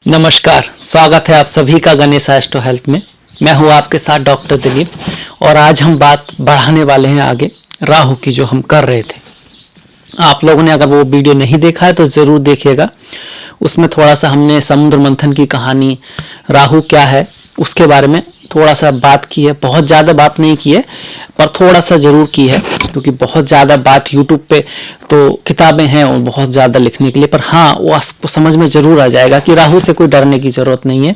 नमस्कार, स्वागत है आप सभी का गणेश एस्ट्रो हेल्प में। मैं हूं आपके साथ डॉक्टर दिलीप और आज हम बात बढ़ाने वाले हैं आगे राहु की, जो हम कर रहे थे। आप लोगों ने अगर वो वीडियो नहीं देखा है तो ज़रूर देखिएगा। उसमें थोड़ा सा हमने समुद्र मंथन की कहानी, राहु क्या है उसके बारे में थोड़ा सा बात की है। बहुत ज़्यादा बात नहीं की है पर थोड़ा सा ज़रूर की है, क्योंकि बहुत ज़्यादा बात यूट्यूब पे तो किताबें हैं और बहुत ज़्यादा लिखने के लिए, पर हाँ वो आपको समझ में ज़रूर आ जाएगा कि राहु से कोई डरने की ज़रूरत नहीं है।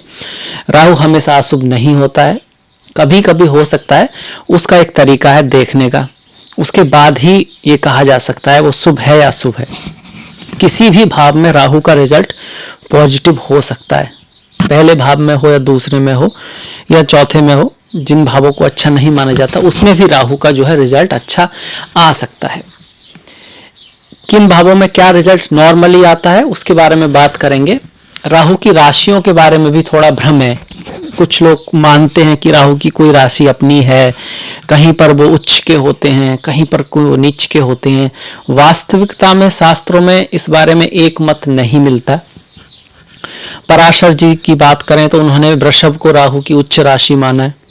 राहु हमेशा अशुभ नहीं होता है, कभी कभी हो सकता है। उसका एक तरीका है देखने का, उसके बाद ही ये कहा जा सकता है वो शुभ है या अशुभ है। किसी भी भाव में राहु का रिजल्ट पॉजिटिव हो सकता है, पहले भाव में हो या दूसरे में हो या चौथे में हो। जिन भावों को अच्छा नहीं माना जाता उसमें भी राहु का जो है रिजल्ट अच्छा आ सकता है। किन भावों में क्या रिजल्ट नॉर्मली आता है उसके बारे में बात करेंगे। राहु की राशियों के बारे में भी थोड़ा भ्रम है। कुछ लोग मानते हैं कि राहु की कोई राशि अपनी है, कहीं पर वो उच्च के होते हैं, कहीं पर कोई नीच के होते हैं। वास्तविकता में शास्त्रों में इस बारे में एक मत नहीं मिलता। पराशर जी की बात करें तो उन्होंने वृषभ को राहु की उच्च राशि माना है,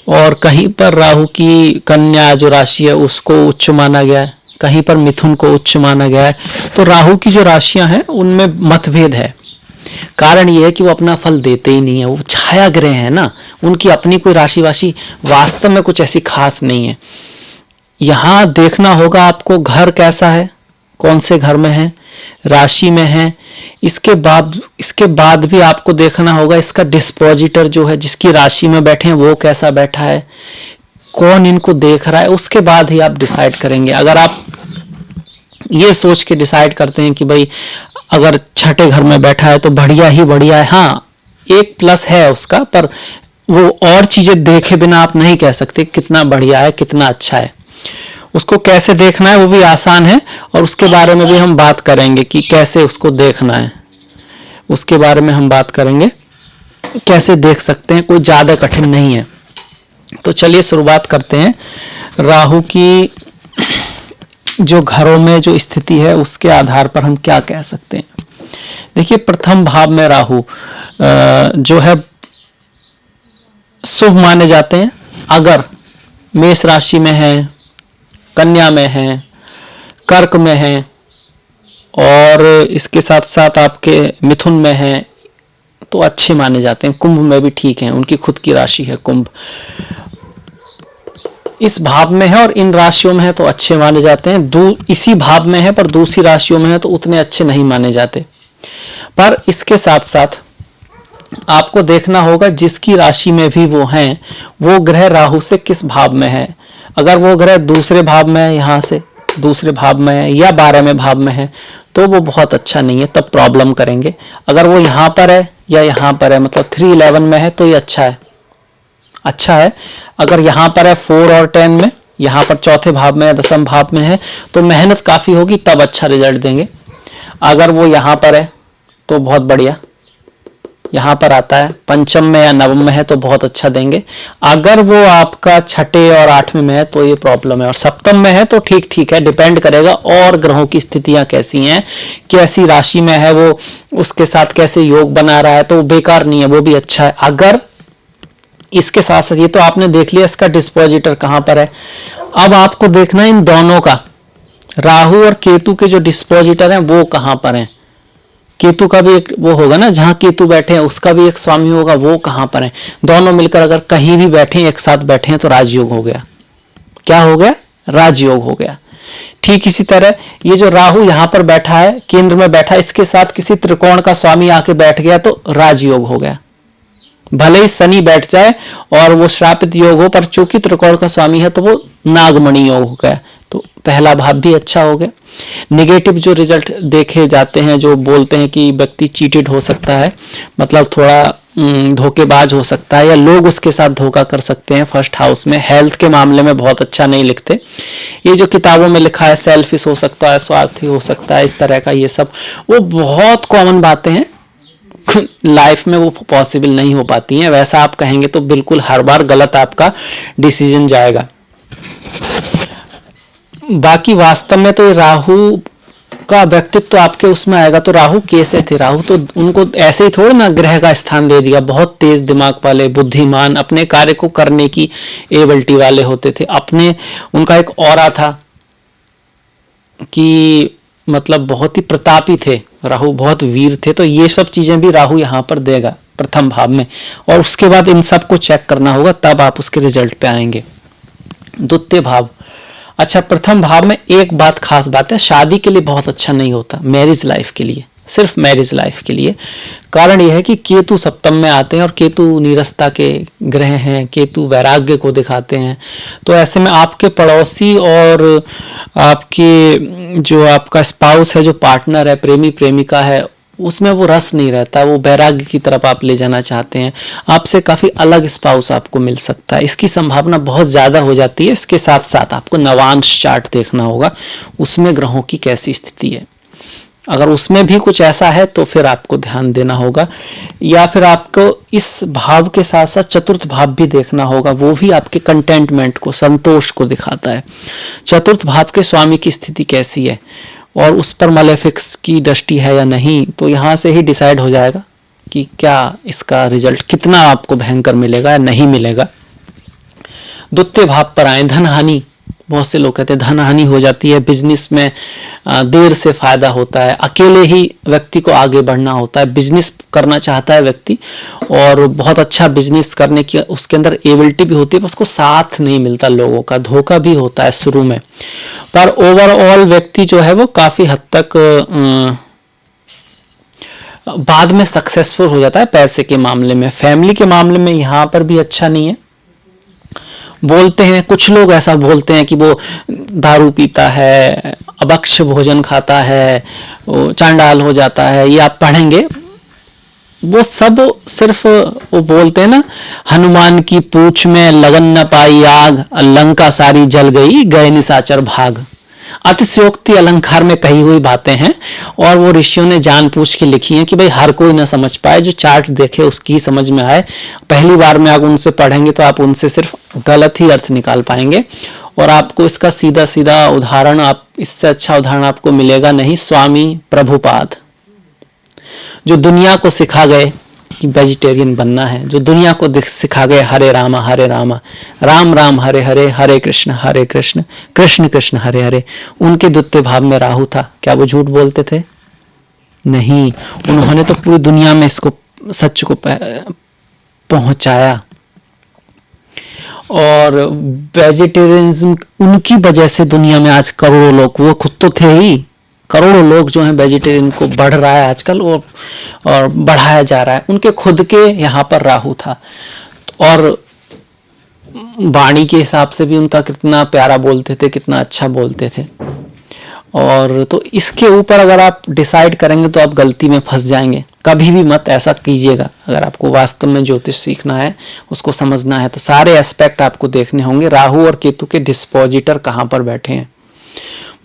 और कहीं पर राहु की कन्या जो राशि है उसको उच्च माना गया है, कहीं पर मिथुन को उच्च माना गया है। तो राहु की जो राशियां हैं उनमें मतभेद है। कारण ये है कि वो अपना फल देते ही नहीं है, वो छाया ग्रह है ना, उनकी अपनी कोई राशि वाशी वास्तव में कुछ ऐसी खास नहीं है। यहाँ देखना होगा आपको घर कैसा है, कौन से घर में है, राशि में है। इसके बाद भी आपको देखना होगा इसका डिस्पोजिटर जो है, जिसकी राशि में बैठे हैं वो कैसा बैठा है, कौन इनको देख रहा है। उसके बाद ही आप डिसाइड करेंगे। अगर आप ये सोच के डिसाइड करते हैं कि भाई अगर छठे घर में बैठा है तो बढ़िया ही बढ़िया है, हाँ एक प्लस है उसका, पर वो और चीजें देखे बिना आप नहीं कह सकते कितना बढ़िया है कितना अच्छा है। उसको कैसे देखना है वो भी आसान है, और उसके बारे में भी हम बात करेंगे कि कैसे उसको देखना है। उसके बारे में हम बात करेंगे कैसे देख सकते हैं, कोई ज़्यादा कठिन नहीं है। तो चलिए शुरुआत करते हैं। राहु की जो घरों में जो स्थिति है उसके आधार पर हम क्या कह सकते हैं। देखिए, प्रथम भाव में राहु जो है शुभ माने जाते हैं। अगर मेष राशि में है, कन्या में है, कर्क में है, और इसके साथ साथ आपके मिथुन में है तो अच्छे माने जाते हैं। कुंभ में भी ठीक है, उनकी खुद की राशि है कुंभ। इस भाव में है और इन राशियों में है तो अच्छे माने जाते हैं। इसी भाव में है पर दूसरी राशियों में है तो उतने अच्छे नहीं माने जाते। पर इसके साथ साथ आपको देखना होगा जिसकी राशि में भी वो हैं, वो ग्रह राहु से किस भाव में है। अगर वो ग्रह दूसरे भाव में है, यहाँ से दूसरे भाव में है या 12वें भाव में है तो वो बहुत अच्छा नहीं है, तब प्रॉब्लम करेंगे। अगर वो यहाँ पर है या यहाँ पर है, मतलब 3-11 में है तो ये अच्छा है, अच्छा है। अगर यहाँ पर है 4 और 10 में, यहाँ पर चौथे भाव में या दसम भाव में है तो मेहनत काफ़ी होगी, तब अच्छा रिजल्ट देंगे। अगर वो यहाँ पर है तो बहुत बढ़िया, यहाँ पर आता है पंचम में या नवम में है तो बहुत अच्छा देंगे। अगर वो आपका छठे और 8वें में है तो ये प्रॉब्लम है, और सप्तम में है तो ठीक ठीक है, डिपेंड करेगा और ग्रहों की स्थितियां कैसी हैं, कैसी राशि में है वो, उसके साथ कैसे योग बना रहा है, तो वो बेकार नहीं है, वो भी अच्छा है। अगर इसके साथ साथ ये तो आपने देख लिया इसका डिस्पोजिटर कहाँ पर है। अब आपको देखना है इन दोनों का, राहु और केतु के जो डिस्पोजिटर हैं वो कहाँ पर हैं। केतु का भी एक वो होगा ना, जहां केतु बैठे हैं उसका भी एक स्वामी होगा, वो कहां पर है। दोनों मिलकर अगर कहीं भी बैठे, एक साथ बैठे हैं तो राजयोग हो गया। क्या हो गया? राजयोग हो गया। ठीक इसी तरह ये जो राहु यहां पर बैठा है, केंद्र में बैठा है, इसके साथ किसी त्रिकोण का स्वामी आके बैठ गया तो राजयोग हो गया। भले ही शनि बैठ जाए और वो श्रापित योग हो, पर चूंकि त्रिकोण का स्वामी है तो वो नागमणि योग हो गया, तो पहला भाव भी अच्छा हो गया। निगेटिव जो रिजल्ट देखे जाते हैं, जो बोलते हैं कि व्यक्ति चीटेड हो सकता है, मतलब थोड़ा धोखेबाज हो सकता है, या लोग उसके साथ धोखा कर सकते हैं। फर्स्ट हाउस में हेल्थ के मामले में बहुत अच्छा नहीं लिखते। ये जो किताबों में लिखा है सेल्फिश हो सकता है, स्वार्थी हो सकता है, इस तरह का, ये सब वो बहुत कॉमन बातें हैं, लाइफ में वो पॉसिबल नहीं हो पाती हैं। वैसा आप कहेंगे तो बिल्कुल हर बार गलत आपका डिसीजन जाएगा। बाकी वास्तव में तो राहु का व्यक्तित्व तो आपके उसमें आएगा। तो राहु कैसे थे? राहु तो उनको ऐसे ही थोड़ा ना ग्रह का स्थान दे दिया। बहुत तेज दिमाग वाले, बुद्धिमान, अपने कार्य को करने की एबिलिटी वाले होते थे। अपने उनका एक ऑरा था कि मतलब बहुत ही प्रतापी थे राहु, बहुत वीर थे। तो ये सब चीजें भी राहु यहाँ पर देगा प्रथम भाव में, और उसके बाद इन सब को चेक करना होगा, तब आप उसके रिजल्ट पे आएंगे। द्वितीय भाव, अच्छा प्रथम भाव में एक बात खास बात है, शादी के लिए बहुत अच्छा नहीं होता, मैरिज लाइफ के लिए, सिर्फ मैरिज लाइफ के लिए। कारण यह है कि केतु सप्तम में आते हैं और केतु नीरसता के ग्रह हैं, केतु वैराग्य को दिखाते हैं। तो ऐसे में आपके पड़ोसी और आपके जो आपका स्पाउस है, जो पार्टनर है, प्रेमी प्रेमिका है, उसमें वो रस नहीं रहता, वो वैराग्य की तरफ आप ले जाना चाहते हैं, आपसे काफ़ी अलग स्पाउस आपको मिल सकता है, इसकी संभावना बहुत ज़्यादा हो जाती है। इसके साथ साथ आपको नवांश चार्ट देखना होगा, उसमें ग्रहों की कैसी स्थिति है। अगर उसमें भी कुछ ऐसा है तो फिर आपको ध्यान देना होगा, या फिर आपको इस भाव के साथ साथ चतुर्थ भाव भी देखना होगा, वो भी आपके कंटेंटमेंट को, संतोष को दिखाता है। चतुर्थ भाव के स्वामी की स्थिति कैसी है और उस पर मलेफिक्स की दृष्टि है या नहीं, तो यहाँ से ही डिसाइड हो जाएगा कि क्या इसका रिजल्ट कितना आपको भयंकर मिलेगा या नहीं मिलेगा। द्वितीय भाव पर आए, धन हानि, बहुत से लोग कहते हैं धन हानि हो जाती है, बिजनेस में देर से फायदा होता है, अकेले ही व्यक्ति को आगे बढ़ना होता है, बिजनेस करना चाहता है व्यक्ति और बहुत अच्छा बिजनेस करने की उसके अंदर एबिलिटी भी होती है, पर उसको साथ नहीं मिलता, लोगों का धोखा भी होता है शुरू में, पर ओवरऑल व्यक्ति जो है वो काफी हद तक बाद में सक्सेसफुल हो जाता है पैसे के मामले में। फैमिली के मामले में यहाँ पर भी अच्छा नहीं है। बोलते हैं कुछ लोग, ऐसा बोलते हैं कि वो दारू पीता है, अभक्ष्य भोजन खाता है, वो चांडाल हो जाता है, ये आप पढ़ेंगे। वो सब सिर्फ वो बोलते हैं ना, हनुमान की पूंछ में लगन न पाई आग, लंका सारी जल गई, गए निशाचर भाग। अतिशयोक्ति अलंकार में कही हुई बातें हैं और वो ऋषियों ने जानबूझ के लिखी हैं कि भाई हर कोई ना समझ पाए, जो चार्ट देखे उसकी समझ में आए। पहली बार में आप उनसे पढ़ेंगे तो आप उनसे सिर्फ गलत ही अर्थ निकाल पाएंगे और आपको इसका सीधा सीधा उदाहरण, आप इससे अच्छा उदाहरण आपको मिलेगा नहीं। स्वामी प्रभुपाद जो दुनिया को सिखा गए कि वेजिटेरियन बनना है, जो दुनिया को सिखा गए हरे राम राम राम हरे हरे, हरे कृष्ण कृष्ण कृष्ण हरे हरे, उनके द्वितीय भाव में राहु था। क्या वो झूठ बोलते थे? नहीं, उन्होंने तो पूरी दुनिया में इसको, सच को पहुंचाया। और वेजिटेरियनिज्म उनकी वजह से दुनिया में आज करोड़ों लोग, वो खुद तो थे ही, करोड़ों लोग जो हैं वेजिटेरियन को बढ़ रहा है आजकल और बढ़ाया जा रहा है। उनके खुद के यहाँ पर राहु था और वाणी के हिसाब से भी उनका कितना प्यारा बोलते थे, कितना अच्छा बोलते थे। और तो इसके ऊपर अगर आप डिसाइड करेंगे तो आप गलती में फंस जाएंगे। कभी भी मत ऐसा कीजिएगा। अगर आपको वास्तव में ज्योतिष सीखना है, उसको समझना है, तो सारे एस्पेक्ट आपको देखने होंगे। राहु और केतु के डिस्पोजिटर कहाँ पर बैठे हैं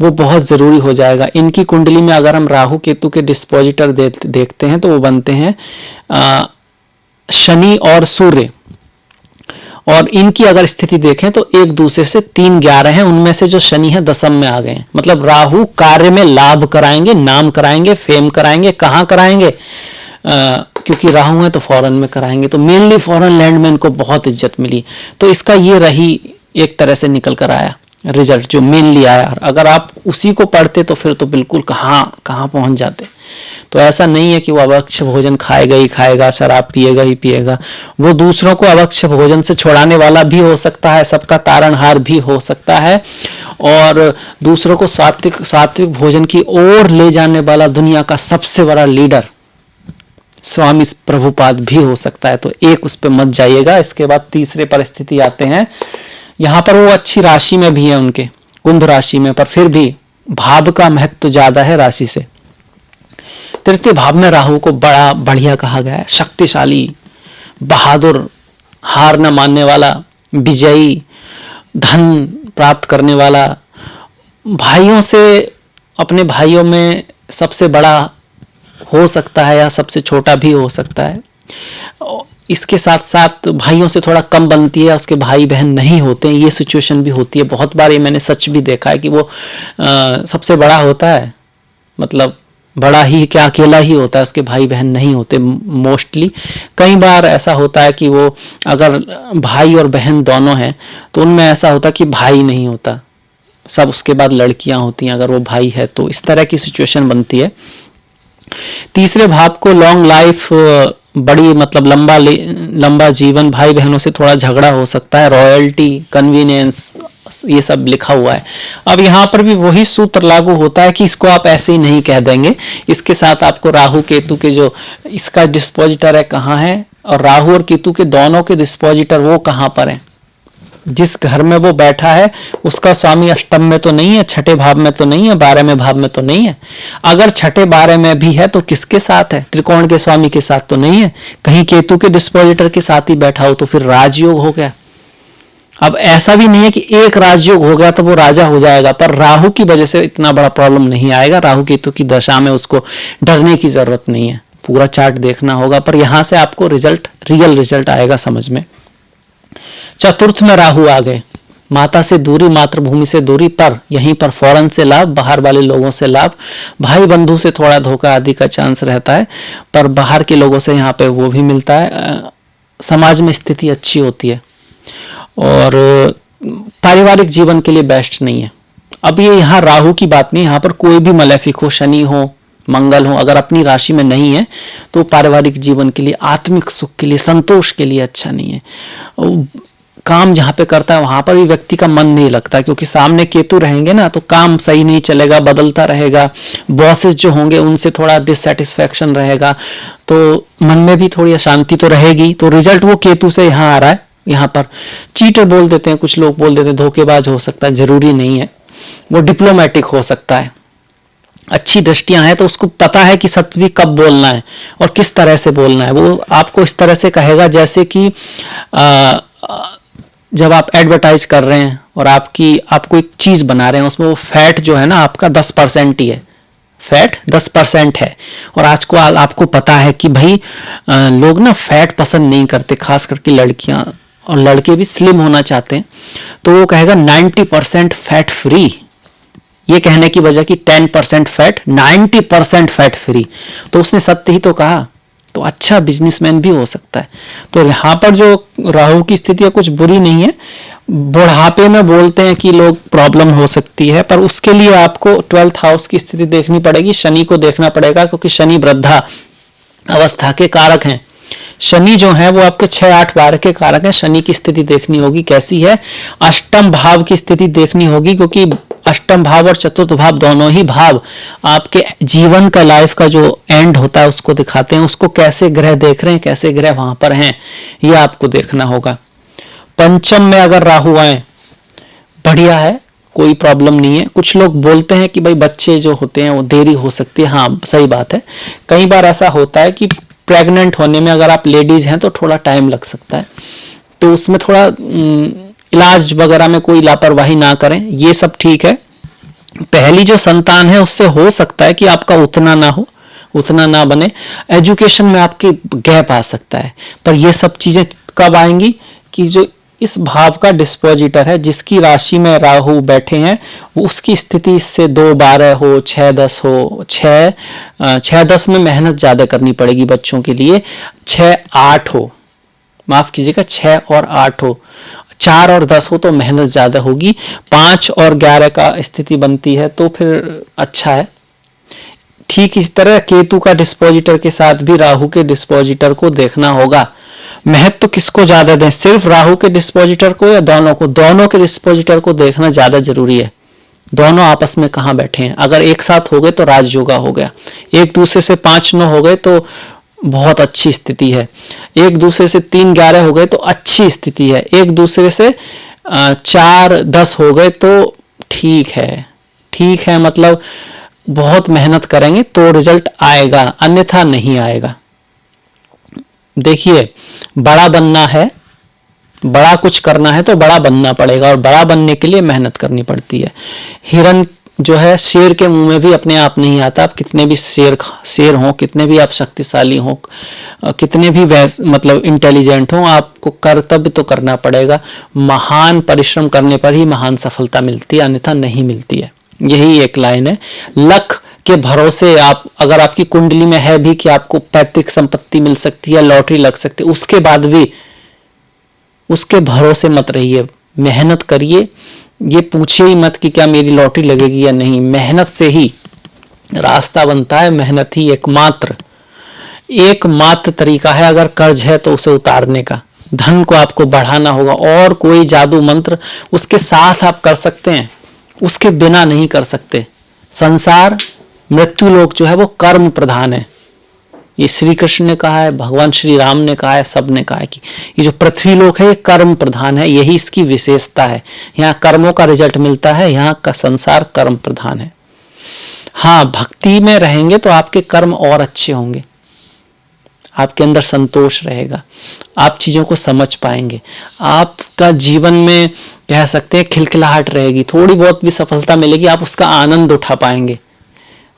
वो बहुत ज़रूरी हो जाएगा। इनकी कुंडली में अगर हम राहु केतु के डिस्पोजिटर देखते हैं तो वो बनते हैं शनि और सूर्य, और इनकी अगर स्थिति देखें तो एक दूसरे से 3-11 हैं। उनमें से जो शनि है 10th में आ गए हैं। मतलब राहु कार्य में लाभ कराएंगे, नाम कराएंगे, फेम कराएंगे। कहाँ कराएंगे? क्योंकि राहु है तो फॉरेन में कराएंगे, तो मेनली फॉरेन लैंड में इनको बहुत इज्जत मिली। तो इसका ये रही एक तरह से निकल कर आया रिजल्ट जो मेनली आया। अगर आप उसी को पढ़ते तो फिर तो बिल्कुल कहाँ पहुंच जाते। तो ऐसा नहीं है कि वो अभक्ष्य भोजन खाएगा ही खाएगा, शराब पिएगा ही पिएगा। वो दूसरों को अभक्ष्य भोजन से छुड़ाने वाला भी हो सकता है, सबका तारणहार भी हो सकता है, और दूसरों को सात्विक भोजन की ओर ले जाने वाला दुनिया का सबसे बड़ा लीडर स्वामी प्रभुपाद भी हो सकता है। तो एक उस पर मत जाइएगा। इसके बाद तीसरे परिस्थिति आते हैं। यहाँ पर वो अच्छी राशि में भी है, उनके कुंभ राशि में, पर फिर भी भाव का महत्व तो ज्यादा है राशि से। तृतीय भाव में राहु को बड़ा बढ़िया कहा गया है, शक्तिशाली, बहादुर, हार न मानने वाला, विजयी, धन प्राप्त करने वाला, भाइयों से, अपने भाइयों में सबसे बड़ा हो सकता है या सबसे छोटा भी हो सकता है। इसके साथ साथ भाइयों से थोड़ा कम बनती है, उसके भाई बहन नहीं होते हैं, ये सिचुएशन भी होती है। बहुत बार ये मैंने सच भी देखा है कि वो सबसे बड़ा होता है मतलब बड़ा ही क्या अकेला ही होता है, उसके भाई बहन नहीं होते मोस्टली। कई बार ऐसा होता है कि वो अगर भाई और बहन दोनों हैं तो उनमें ऐसा होता है कि भाई नहीं होता, सब उसके बाद लड़कियां होती हैं अगर वो भाई है तो, इस तरह की सिचुएशन बनती है। तीसरे भाव को लॉन्ग लाइफ, बड़ी मतलब लंबा जीवन, भाई बहनों से थोड़ा झगड़ा हो सकता है, रॉयल्टी, कन्वीनियंस, ये सब लिखा हुआ है। अब यहाँ पर भी वही सूत्र लागू होता है कि इसको आप ऐसे ही नहीं कह देंगे, इसके साथ आपको राहु केतु के जो इसका डिस्पोजिटर है कहाँ है, और राहु और केतु के दोनों के डिस्पोजिटर वो कहाँ पर हैं, जिस घर में वो बैठा है उसका स्वामी अष्टम में तो नहीं है, छठे भाव में तो नहीं है, 12वें भाव में तो नहीं है। अगर छठे 12 में भी है तो किसके साथ है, त्रिकोण के स्वामी के साथ तो नहीं है, कहीं केतु के डिस्पोजिटर के साथ ही बैठा हो तो फिर राजयोग हो गया। अब ऐसा भी नहीं है कि एक राजयोग हो गया तो वो राजा हो जाएगा, पर राहु की वजह से इतना बड़ा प्रॉब्लम नहीं आएगा। राहु केतु की दशा में उसको डरने की जरूरत नहीं है, पूरा चार्ट देखना होगा, पर यहां से आपको रियल रिजल्ट आएगा समझ में। चतुर्थ में राहु आ गए, माता से दूरी, मातृभूमि से दूरी, पर यहीं पर फौरन से लाभ, बाहर वाले लोगों से लाभ, भाई बंधु से थोड़ा धोखा आदि का चांस रहता है, पर बाहर के लोगों से यहाँ पे वो भी मिलता है। समाज में स्थिति अच्छी होती है और पारिवारिक जीवन के लिए बेस्ट नहीं है। अब ये यहाँ राहु की बात नहीं, यहाँ पर कोई भी मलेफिक हो, शनि हो, मंगल हो, अगर अपनी राशि में नहीं है तो पारिवारिक जीवन के लिए, आत्मिक सुख के लिए, संतोष के लिए अच्छा नहीं है। काम जहाँ पे करता है वहां पर भी व्यक्ति का मन नहीं लगता, क्योंकि सामने केतु रहेंगे ना तो काम सही नहीं चलेगा, बदलता रहेगा, बॉसेस जो होंगे उनसे थोड़ा डिससेटिस्फैक्शन रहेगा, तो मन में भी थोड़ी अशांति तो रहेगी। तो रिजल्ट वो केतु से यहाँ आ रहा है। यहाँ पर चीटर बोल देते हैं, कुछ लोग बोल देते हैं धोखेबाज हो सकता है, जरूरी नहीं है, वो डिप्लोमेटिक हो सकता है। अच्छी दृष्टियां हैं तो उसको पता है कि सत्य भी कब बोलना है और किस तरह से बोलना है। वो आपको इस तरह से कहेगा जैसे कि जब आप एडवर्टाइज कर रहे हैं और आपको एक चीज बना रहे हैं, उसमें वो फैट जो है ना आपका 10% ही है, फैट 10% है, और आज को आपको पता है कि भाई लोग ना फैट पसंद नहीं करते, खास करके लड़कियां और लड़के भी स्लिम होना चाहते हैं, तो वो कहेगा 90% फैट फ्री। ये कहने की वजह कि 10% फैट, 90% फैट फ्री, तो उसने सत्य ही तो कहा, तो अच्छा बिजनेसमैन भी हो सकता है। तो यहाँ पर जो राहु की स्थिति कुछ बुरी नहीं है, बुढ़ापे में बोलते हैं कि लोग प्रॉब्लम हो सकती है, पर उसके लिए आपको 12th हाउस की स्थिति देखनी पड़ेगी, शनि को देखना पड़ेगा, क्योंकि शनि वृद्धा अवस्था के कारक हैं। शनि जो है वो आपके 6, 8, 12 के कारक है। शनि की स्थिति देखनी होगी कैसी है, अष्टम भाव की स्थिति देखनी होगी, क्योंकि अष्टम भाव और चतुर्थ भाव दोनों ही भाव आपके जीवन का, लाइफ का जो एंड होता है उसको दिखाते हैं। उसको कैसे ग्रह देख रहे हैं, कैसे ग्रह वहां पर हैं, ये आपको देखना होगा। पंचम में अगर राहु आए, बढ़िया है, कोई प्रॉब्लम नहीं है। कुछ लोग बोलते हैं कि भाई बच्चे जो होते हैं वो देरी हो सकती है, हाँ सही बात है। कई बार ऐसा होता है कि प्रेग्नेंट होने में अगर आप लेडीज हैं तो थोड़ा टाइम लग सकता है, तो उसमें थोड़ा इलाज वगैरह में कोई लापरवाही ना करें, ये सब ठीक है। पहली जो संतान है उससे हो सकता है कि आपका उतना ना हो, उतना ना बने, एजुकेशन में आपके गैप आ सकता है, पर ये सब चीजें कब आएंगी कि जो इस भाव का डिस्पोजिटर है, जिसकी राशि में राहु बैठे हैं, वो उसकी स्थिति इससे 2-12 हो, 6-10 हो, 6-10 में मेहनत ज्यादा करनी पड़ेगी बच्चों के लिए, 6-8 हो, माफ कीजिएगा 6 और 8 हो, 4 और 10 हो तो मेहनत ज्यादा होगी, 5 और 11 का स्थिति बनती है तो फिर अच्छा है। ठीक इस तरह केतु का डिस्पोजिटर के साथ भी राहु के डिस्पोजिटर को देखना होगा। महत्व तो किसको ज्यादा दें, सिर्फ राहु के डिस्पोजिटर को या दोनों को? दोनों के डिस्पोजिटर को देखना ज्यादा जरूरी है। दोनों आपस में कहाँ बैठे हैं, अगर एक साथ हो गए तो राजयोगा हो गया, एक दूसरे से 5-9 हो गए तो बहुत अच्छी स्थिति है, एक दूसरे से 3-11 हो गए तो अच्छी स्थिति है, एक दूसरे से 4-10 हो गए तो ठीक है, मतलब बहुत मेहनत करेंगे तो रिजल्ट आएगा, अन्यथा नहीं आएगा। देखिए, बड़ा बनना है, बड़ा कुछ करना है तो बड़ा बनना पड़ेगा, और बड़ा बनने के लिए मेहनत करनी पड़ती है। हिरन जो है शेर के मुंह में भी अपने आप नहीं आता। आप कितने भी शेर हो, कितने भी आप शक्तिशाली हो, कितने भी मतलब इंटेलिजेंट हो, आपको कर्तव्य तो करना पड़ेगा। महान परिश्रम करने पर ही महान सफलता मिलती है, अन्यथा नहीं मिलती है। यही एक लाइन है। लख के भरोसे आप, अगर आपकी कुंडली में है भी कि आपको पैतृक संपत्ति मिल सकती है, लॉटरी लग सकती है, उसके बाद भी उसके भरोसे मत रहिए, मेहनत करिए। ये पूछिए ही मत कि क्या मेरी लॉटरी लगेगी या नहीं। मेहनत से ही रास्ता बनता है, मेहनत ही एकमात्र तरीका है। अगर कर्ज है तो उसे उतारने का, धन को आपको बढ़ाना होगा, और कोई जादू मंत्र उसके साथ आप कर सकते हैं, उसके बिना नहीं कर सकते। संसार, मृत्यु लोक जो है वो कर्म प्रधान है। ये श्री कृष्ण ने कहा है, भगवान श्री राम ने कहा है, सब ने कहा है कि ये जो पृथ्वी लोक है ये कर्म प्रधान है। यही इसकी विशेषता है, यहाँ कर्मों का रिजल्ट मिलता है, यहाँ का संसार कर्म प्रधान है। हाँ, भक्ति में रहेंगे तो आपके कर्म और अच्छे होंगे, आपके अंदर संतोष रहेगा, आप चीज़ों को समझ पाएंगे, आपका जीवन में कह सकते हैं खिलखिलाहट रहेगी, थोड़ी बहुत भी सफलता मिलेगी आप उसका आनंद उठा पाएंगे।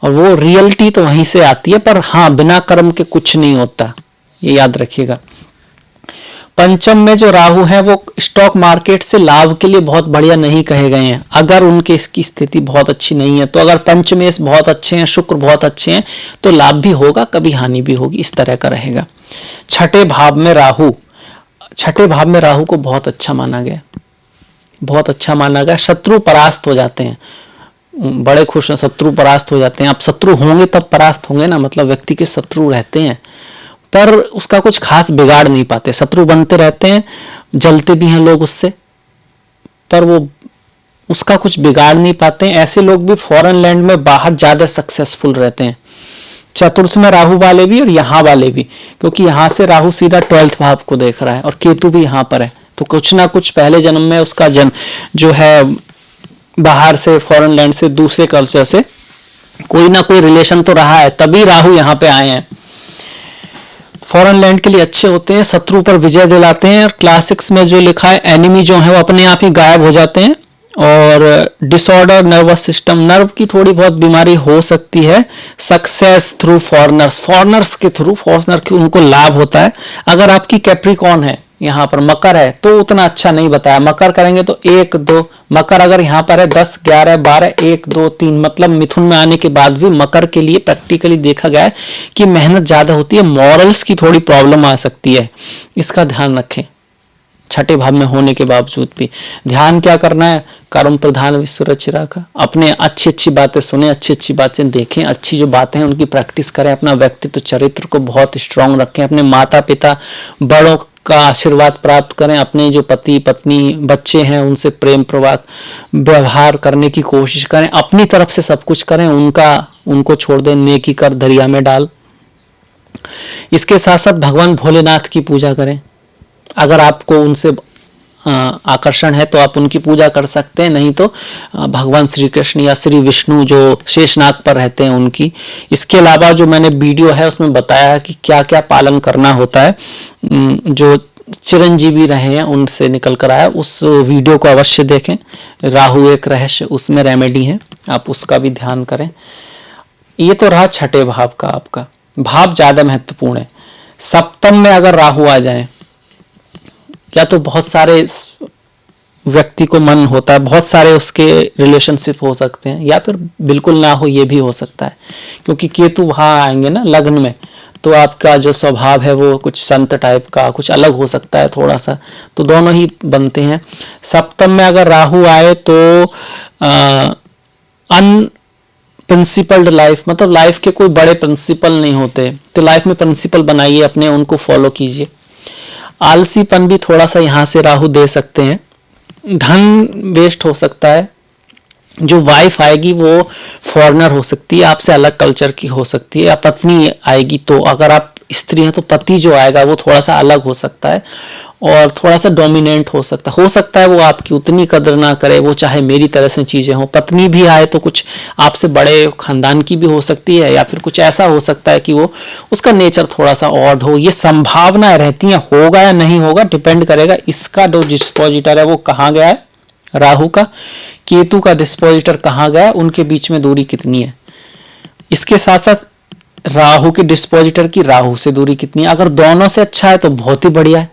और वो रियलिटी तो वहीं से आती है, पर हाँ, बिना कर्म के कुछ नहीं होता, ये याद रखिएगा। पंचम में जो राहु है वो स्टॉक मार्केट से लाभ के लिए बहुत बढ़िया नहीं कहे गए हैं, अगर उनके इसकी स्थिति बहुत अच्छी नहीं है तो। अगर पंचमेश बहुत अच्छे हैं, शुक्र बहुत अच्छे हैं तो लाभ भी होगा, कभी हानि भी होगी, इस तरह का रहेगा। छठे भाव में राहु को बहुत अच्छा माना गया, बहुत अच्छा माना गया। शत्रु परास्त हो जाते हैं, बड़े खुश हैं, शत्रु परास्त हो जाते हैं। आप शत्रु होंगे तब परास्त होंगे ना, मतलब व्यक्ति के शत्रु रहते हैं पर उसका कुछ खास बिगाड़ नहीं पाते। शत्रु बनते रहते हैं, जलते भी हैं लोग उससे, पर वो उसका कुछ बिगाड़ नहीं पाते हैं। ऐसे लोग भी फॉरेन लैंड में बाहर ज्यादा सक्सेसफुल रहते हैं। चतुर्थ में राहु वाले भी और यहाँ वाले भी, क्योंकि यहाँ से राहु सीधा 12th भाव को देख रहा है और केतु भी यहाँ पर है, तो कुछ ना कुछ पहले जन्म में उसका जन्म जो है बाहर से, फॉरेन लैंड से, दूसरे कल्चर से कोई ना कोई रिलेशन तो रहा है, तभी राहु यहाँ पे आए हैं। फॉरेन लैंड के लिए अच्छे होते हैं, शत्रु पर विजय दिलाते हैं। और क्लास 6 में जो लिखा है, एनिमी जो है वो अपने आप ही गायब हो जाते हैं। और डिसऑर्डर नर्वस सिस्टम, नर्व की थोड़ी बहुत बीमारी हो सकती है। सक्सेस थ्रू फॉरनर्स के थ्रू, फॉरनर के उनको लाभ होता है। अगर आपकी कैप्रिकॉन है, यहाँ पर मकर है, तो उतना अच्छा नहीं बताया। मकर करेंगे तो 1 2, मकर अगर यहाँ पर है 10 11 12 1 2 3, मतलब मिथुन में आने के बाद भी मकर के लिए प्रैक्टिकली देखा गया है कि मेहनत ज्यादा होती है, मॉरल्स की थोड़ी प्रॉब्लम आ सकती है, इसका ध्यान रखें। छठे भाव में होने के बावजूद भी ध्यान क्या करना है, कर्म प्रधान विश्व रचिरा का। अपने अच्छी अच्छी बातें सुने, अच्छी अच्छी बातें देखें, अच्छी जो बातें हैं उनकी प्रैक्टिस करें, अपना व्यक्तित्व चरित्र को बहुत स्ट्रांग रखें, अपने माता पिता बड़ों का आशीर्वाद प्राप्त करें, अपने जो पति पत्नी बच्चे हैं उनसे प्रेम प्रवाह व्यवहार करने की कोशिश करें, अपनी तरफ से सब कुछ करें, उनको छोड़ दें, नेकी कर दरिया में डाल। इसके साथ साथ भगवान भोलेनाथ की पूजा करें। अगर आपको उनसे आकर्षण है तो आप उनकी पूजा कर सकते हैं, नहीं तो भगवान श्री कृष्ण या श्री विष्णु जो शेषनाग पर रहते हैं उनकी। इसके अलावा जो मैंने वीडियो है उसमें बताया है कि क्या क्या पालन करना होता है, जो चिरंजीवी रहे हैं उनसे निकल कर आया, उस वीडियो को अवश्य देखें। राहु एक रहस्य, उसमें रेमेडी है, आप उसका भी ध्यान करें। ये तो रहा छठे भाव का। आपका भाव ज्यादा महत्वपूर्ण है। सप्तम में अगर राहु आ जाए, या तो बहुत सारे व्यक्ति को मन होता है, बहुत सारे उसके रिलेशनशिप हो सकते हैं, या फिर बिल्कुल ना हो, ये भी हो सकता है, क्योंकि केतु वहां आएंगे ना लग्न में, तो आपका जो स्वभाव है वो कुछ संत टाइप का कुछ अलग हो सकता है थोड़ा सा, तो दोनों ही बनते हैं। सप्तम में अगर राहु आए तो अनप्रिंसिपल्ड लाइफ, मतलब लाइफ के कोई बड़े प्रिंसिपल नहीं होते, तो लाइफ में प्रिंसिपल बनाइए अपने, उनको फॉलो कीजिए। आलसीपन भी थोड़ा सा यहाँ से राहु दे सकते हैं। धन वेस्ट हो सकता है। जो वाइफ आएगी वो फॉरेनर हो सकती है, आपसे अलग कल्चर की हो सकती है, या पत्नी आएगी, तो अगर आप स्त्री हैं तो पति जो आएगा वो थोड़ा सा अलग हो सकता है और थोड़ा सा डोमिनेंट हो सकता है वो आपकी उतनी कदर ना करे, वो चाहे मेरी तरह से चीजें हो। पत्नी भी आए तो कुछ आपसे बड़े खानदान की भी हो सकती है, या फिर कुछ ऐसा हो सकता है कि वो उसका नेचर थोड़ा सा ऑड हो। ये संभावना रहती है, होगा या नहीं होगा डिपेंड करेगा इसका जो डिस्पोजिटर है वो कहाँ गया है, राहु का, केतु का डिस्पोजिटर कहाँ गया, उनके बीच में दूरी कितनी है। इसके साथ साथ राहु के डिस्पोजिटर की राहु से दूरी कितनी है। अगर दोनों से अच्छा है तो बहुत ही बढ़िया है।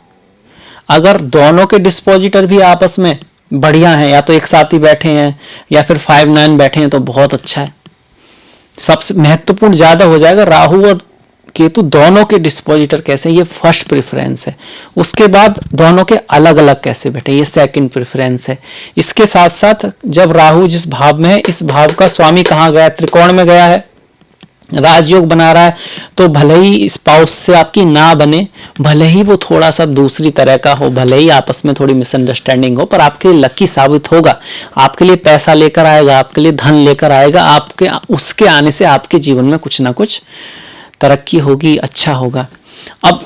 अगर दोनों के डिस्पोजिटर भी आपस में बढ़िया हैं, या तो एक साथ ही बैठे हैं या फिर 5-9 बैठे हैं, तो बहुत अच्छा है। सबसे महत्वपूर्ण ज्यादा हो जाएगा राहु और केतु दोनों के डिस्पोजिटर कैसे, ये फर्स्ट प्रेफरेंस है। उसके बाद दोनों के अलग अलग कैसे बैठे, ये सेकंड प्रेफरेंस है। इसके साथ साथ जब राहु जिस भाव में है, इस भाव का स्वामी कहाँ गया, त्रिकोण में गया है, राजयोग बना रहा है, तो भले ही स्पाउस से आपकी ना बने, भले ही वो थोड़ा सा दूसरी तरह का हो, भले ही आपस में थोड़ी मिसअंडरस्टैंडिंग हो, पर आपके लिए लकी साबित होगा, आपके लिए पैसा लेकर आएगा, आपके लिए धन लेकर आएगा, आपके उसके आने से आपके जीवन में कुछ ना कुछ तरक्की होगी, अच्छा होगा। अब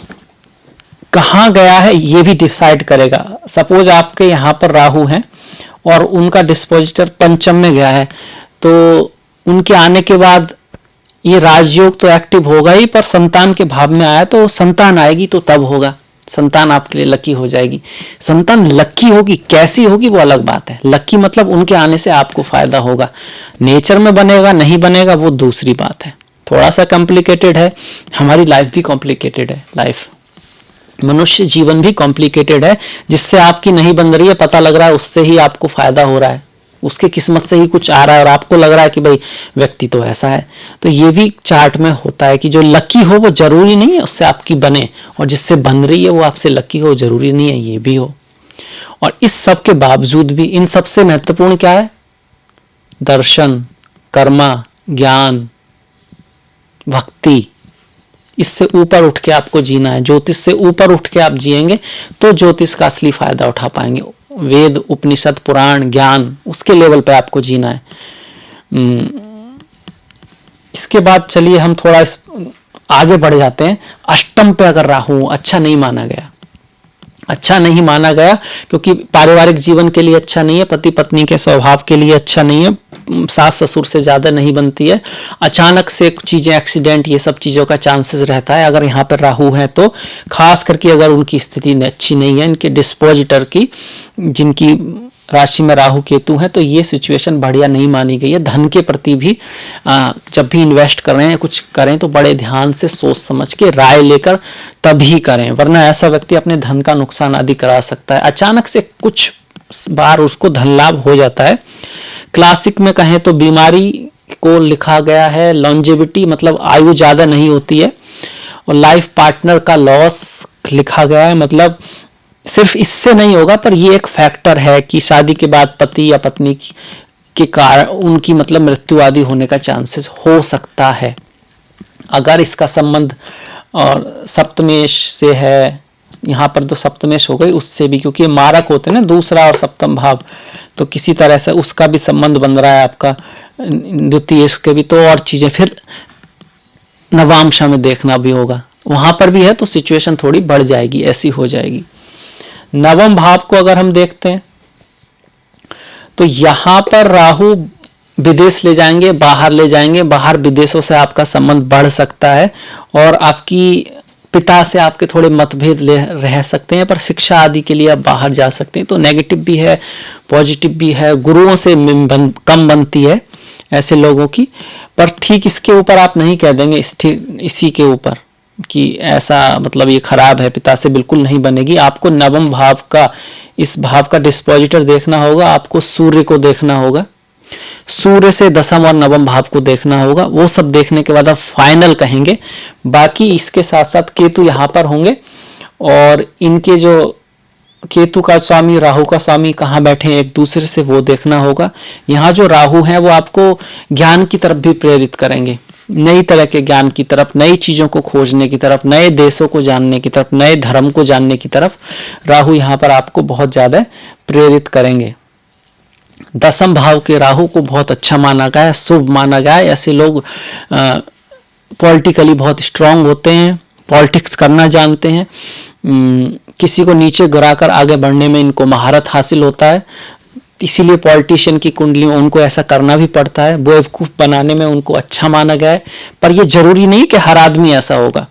कहाँ गया है ये भी डिसाइड करेगा। सपोज आपके यहाँ पर राहु हैं और उनका डिस्पोजिटर पंचम में गया है, तो उनके आने के बाद ये राजयोग तो एक्टिव होगा ही, पर संतान के भाव में आया तो संतान आएगी तो तब होगा, संतान आपके लिए लकी हो जाएगी। संतान लकी होगी, कैसी होगी वो अलग बात है। लकी मतलब उनके आने से आपको फायदा होगा, नेचर में बनेगा नहीं बनेगा वो दूसरी बात है। थोड़ा सा कॉम्प्लिकेटेड है, हमारी लाइफ भी कॉम्प्लिकेटेड है, लाइफ मनुष्य जीवन भी कॉम्प्लिकेटेड है। जिससे आपकी नहीं बन रही है, पता लग रहा है उससे ही आपको फायदा हो रहा है, उसके किस्मत से ही कुछ आ रहा है और आपको लग रहा है कि भाई व्यक्ति तो ऐसा है। तो ये भी चार्ट में होता है कि जो लकी हो वो जरूरी नहीं है उससे आपकी बने, और जिससे बन रही है वो आपसे लकी हो जरूरी नहीं है ये भी हो। और इस सब के बावजूद भी इन सबसे महत्वपूर्ण क्या है, दर्शन, कर्मा, ज्ञान, भक्ति। इससे ऊपर उठ के आपको जीना है, ज्योतिष से ऊपर उठ के आप जिएंगे तो ज्योतिष का असली फायदा उठा पाएंगे। वेद, उपनिषद, पुराण, ज्ञान, उसके लेवल पे आपको जीना है। इसके बाद चलिए हम थोड़ा आगे बढ़ जाते हैं। अष्टम पे अगर राहु अच्छा नहीं माना गया, अच्छा नहीं माना गया क्योंकि पारिवारिक जीवन के लिए अच्छा नहीं है, पति पत्नी के स्वभाव के लिए अच्छा नहीं है, सास ससुर से ज्यादा नहीं बनती है, अचानक से चीजें, एक्सीडेंट, ये सब चीजों का चांसेस रहता है अगर यहाँ पर राहु है तो। खास करके अगर उनकी स्थिति अच्छी नहीं है, इनके डिस्पोजिटर की, जिनकी राशि में राहु केतु है, तो ये सिचुएशन बढ़िया नहीं मानी गई है। धन के प्रति भी जब भी इन्वेस्ट कर रहे हैं, कुछ करें तो बड़े ध्यान से सोच समझ के राय लेकर तभी करें, वरना ऐसा व्यक्ति अपने धन का नुकसान आदि करा सकता है। अचानक से कुछ बार उसको धन लाभ हो जाता है। क्लासिक में कहें तो बीमारी को लिखा गया है लॉन्जेविटी, मतलब आयु ज्यादा नहीं होती है, और लाइफ पार्टनर का लॉस लिखा गया है, मतलब सिर्फ इससे नहीं होगा, पर ये एक फैक्टर है कि शादी के बाद पति या पत्नी के कारण उनकी मतलब मृत्यु आदि होने का चांसेस हो सकता है। अगर इसका संबंध और सप्तमेश से है, यहाँ पर तो सप्तमेश हो गई, उससे भी, क्योंकि ये मारक होते हैं ना, दूसरा और सप्तम भाव, तो किसी तरह से उसका भी संबंध बन रहा है आपका, द्वितीय के भी, तो और चीजें फिर नवांशा में देखना भी होगा, वहां पर भी है तो सिचुएशन थोड़ी बढ़ जाएगी, ऐसी हो जाएगी। नवम भाव को अगर हम देखते हैं तो यहां पर राहु विदेश ले जाएंगे, बाहर ले जाएंगे, बाहर विदेशों से आपका संबंध बढ़ सकता है, और आपकी पिता से आपके थोड़े मतभेद रह सकते हैं, पर शिक्षा आदि के लिए आप बाहर जा सकते हैं। तो नेगेटिव भी है, पॉजिटिव भी है, गुरुओं से कम बनती है ऐसे लोगों की, पर ठीक इसके ऊपर आप नहीं कह देंगे इसी के ऊपर कि ऐसा मतलब ये खराब है, पिता से बिल्कुल नहीं बनेगी। आपको नवम भाव का, इस भाव का डिस्पोजिटर देखना होगा, आपको सूर्य को देखना होगा, सूर्य से दसम और नवम भाव को देखना होगा, वो सब देखने के बाद आप फाइनल कहेंगे। बाकी इसके साथ साथ केतु यहाँ पर होंगे, और इनके जो केतु का स्वामी, राहु का स्वामी कहाँ बैठे हैं एक दूसरे से, वो देखना होगा। यहाँ जो राहु है वो आपको ज्ञान की तरफ भी प्रेरित करेंगे, नई तरह के ज्ञान की तरफ, नई चीजों को खोजने की तरफ, नए देशों को जानने की तरफ, नए धर्म को जानने की तरफ राहु यहाँ पर आपको बहुत ज्यादा प्रेरित करेंगे। दसम भाव के राहु को बहुत अच्छा माना गया है, शुभ माना गया है। ऐसे लोग पॉलिटिकली बहुत स्ट्रांग होते हैं, पॉलिटिक्स करना जानते हैं, किसी को नीचे गिराकर आगे बढ़ने में इनको महारत हासिल होता है, इसीलिए पॉलिटिशियन की कुंडली में उनको ऐसा करना भी पड़ता है, बेवकूफ बनाने में उनको अच्छा माना गया है। पर यह जरूरी नहीं कि हर आदमी ऐसा होगा,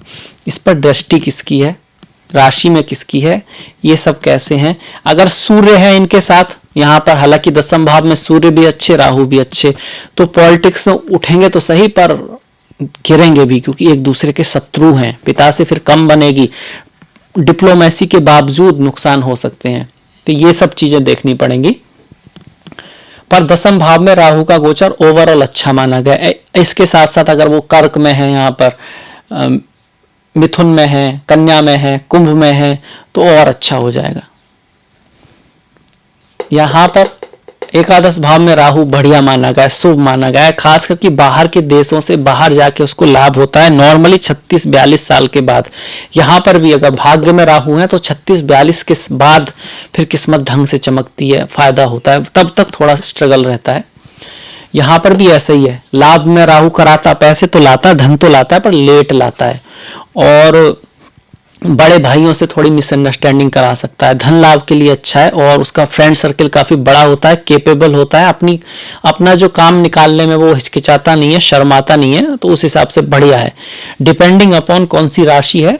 इस पर दृष्टि किसकी है, राशि में किसकी है, ये सब कैसे हैं। अगर सूर्य है इनके साथ यहाँ पर, हालांकि दसम भाव में सूर्य भी अच्छे, राहु भी अच्छे, तो पॉलिटिक्स में उठेंगे तो सही पर गिरेंगे भी, क्योंकि एक दूसरे के शत्रु हैं। पिता से फिर कम बनेगी, डिप्लोमेसी के बावजूद नुकसान हो सकते हैं, तो ये सब चीजें देखनी पड़ेंगी। पर दसम भाव में राहु का गोचर ओवरऑल अच्छा माना गया। इसके साथ साथ अगर वो कर्क में है, यहाँ पर मिथुन में है, कन्या में है, कुंभ में है, तो और अच्छा हो जाएगा। यहाँ पर एकादश भाव में राहु बढ़िया माना गया है, शुभ माना गया है। खास करके बाहर के देशों से बाहर जाके उसको लाभ होता है नॉर्मली 36-42 साल के बाद। यहाँ पर भी अगर भाग्य में राहु है तो 36-42 के बाद फिर किस्मत ढंग से चमकती है, फायदा होता है, तब तक थोड़ा स्ट्रगल रहता है। यहाँ पर भी ऐसा ही है, लाभ में राहु कराता, पैसे तो लाता है, धन तो लाता है, पर लेट लाता है और बड़े भाइयों से थोड़ी मिसअंडरस्टैंडिंग करा सकता है। धन लाभ के लिए अच्छा है और उसका फ्रेंड सर्कल काफी बड़ा होता है, केपेबल होता है, अपना जो काम निकालने में वो हिचकिचाता नहीं है, शर्माता नहीं है, तो उस हिसाब से बढ़िया है। डिपेंडिंग अपॉन कौन सी राशि है।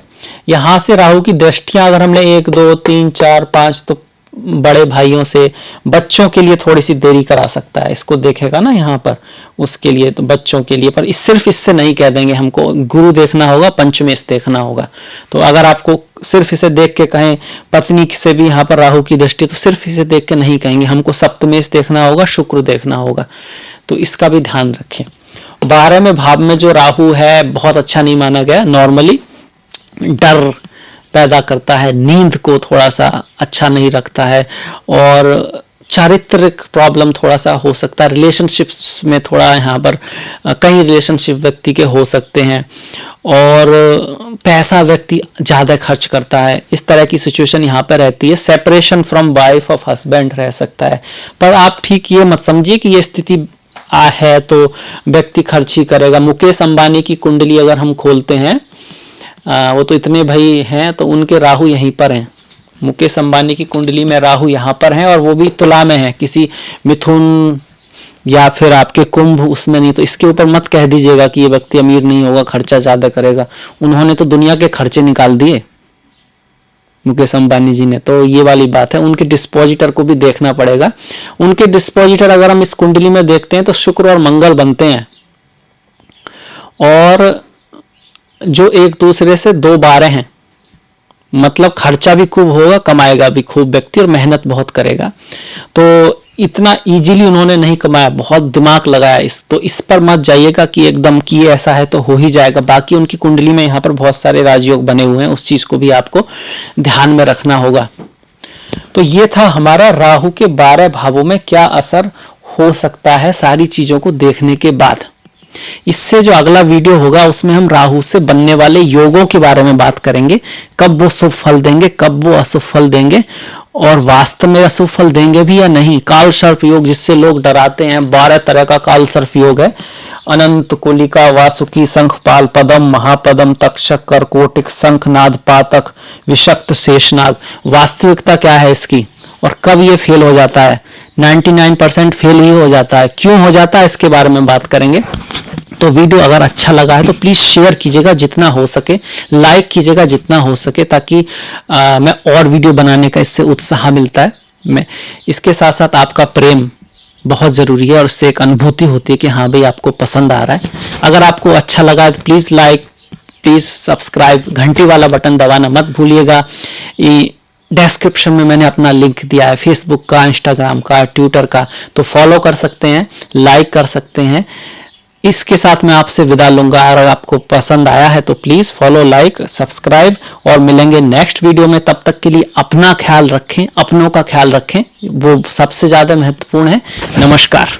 यहाँ से राहु की दृष्टियां अगर हमने 1, 2, 3, 4, 5, तो बड़े भाइयों से, बच्चों के लिए थोड़ी सी देरी करा सकता है, इसको देखेगा ना यहाँ पर, उसके लिए तो बच्चों के लिए। पर सिर्फ इससे नहीं कह देंगे, हमको गुरु देखना होगा, पंचमेश देखना होगा। तो अगर आपको सिर्फ इसे देख के कहें पत्नी से भी यहाँ पर राहु की दृष्टि, तो सिर्फ इसे देख के नहीं कहेंगे, हमको सप्तमेश देखना होगा, शुक्र देखना होगा, तो इसका भी ध्यान रखें। 12वें भाव में जो राहु है बहुत अच्छा नहीं माना गया। नॉर्मली डर पैदा करता है, नींद को थोड़ा सा अच्छा नहीं रखता है और चारित्रिक प्रॉब्लम थोड़ा सा हो सकता है। रिलेशनशिप्स में थोड़ा यहाँ पर कई रिलेशनशिप व्यक्ति के हो सकते हैं और पैसा व्यक्ति ज़्यादा खर्च करता है, इस तरह की सिचुएशन यहाँ पर रहती है। Separation from wife of husband रह सकता है। पर आप ठीक ये मत समझिए कि ये स्थिति है तो व्यक्ति खर्च ही करेगा। मुकेश अंबानी की कुंडली अगर हम खोलते हैं, वो तो इतने भाई हैं, तो उनके राहु यहीं पर हैं। मुकेश अंबानी की कुंडली में राहु यहाँ पर हैं और वो भी तुला में है, किसी मिथुन या फिर आपके कुंभ उसमें नहीं। तो इसके ऊपर मत कह दीजिएगा कि ये व्यक्ति अमीर नहीं होगा, खर्चा ज़्यादा करेगा। उन्होंने तो दुनिया के खर्चे निकाल दिए, मुकेश अंबानी जी ने। तो ये वाली बात है, उनके डिस्पोजिटर को भी देखना पड़ेगा। उनके डिस्पोजिटर अगर हम इस कुंडली में देखते हैं तो शुक्र और मंगल बनते हैं और जो एक दूसरे से 2 12 हैं, मतलब खर्चा भी खूब होगा, कमाएगा भी खूब व्यक्ति और मेहनत बहुत करेगा। तो इतना इजीली उन्होंने नहीं कमाया, बहुत दिमाग लगाया तो इस पर मत जाइएगा कि एकदम कि ऐसा है तो हो ही जाएगा। बाकी उनकी कुंडली में यहाँ पर बहुत सारे राजयोग बने हुए हैं, उस चीज को भी आपको ध्यान में रखना होगा। तो ये था हमारा राहु के 12 भावों में क्या असर हो सकता है सारी चीजों को देखने के बाद। इससे जो अगला वीडियो होगा उसमें हम राहु से बनने वाले योगों के बारे में बात करेंगे, कब वो शुभ फल देंगे, कब वो अशुभ फल देंगे और वास्तव में अशुभ फल देंगे भी या नहीं। काल सर्प योग जिससे लोग डराते हैं, 12 तरह का काल सर्प योग है। अनंत कुलिका, वासुकी, शंखपाल, पदम, महापदम, तक्षक, करकोटिक, शंखनाद, पातक, विषक्त, शेषनाग। वास्तविकता क्या है इसकी और कब ये फेल हो जाता है? 99% फेल ही हो जाता है। क्यों हो जाता है इसके बारे में बात करेंगे। तो वीडियो अगर अच्छा लगा है तो प्लीज शेयर कीजिएगा जितना हो सके, लाइक कीजिएगा जितना हो सके, ताकि मैं और वीडियो बनाने का इससे उत्साह मिलता है। मैं इसके साथ साथ आपका प्रेम बहुत जरूरी है और इससे एक अनुभूति होती है कि हाँ भाई आपको पसंद आ रहा है। अगर आपको अच्छा लगा है तो प्लीज लाइक, प्लीज सब्सक्राइब, घंटी वाला बटन दबाना मत भूलिएगा। डिस्क्रिप्शन में मैंने अपना लिंक दिया है फेसबुक का, इंस्टाग्राम का, ट्विटर का, तो फॉलो कर सकते हैं, लाइक कर सकते हैं। इसके साथ मैं आपसे विदा लूंगा। अगर आपको पसंद आया है तो प्लीज फॉलो, लाइक, सब्सक्राइब और मिलेंगे नेक्स्ट वीडियो में। तब तक के लिए अपना ख्याल रखें, अपनों का ख्याल रखें, वो सबसे ज्यादा महत्वपूर्ण है। नमस्कार।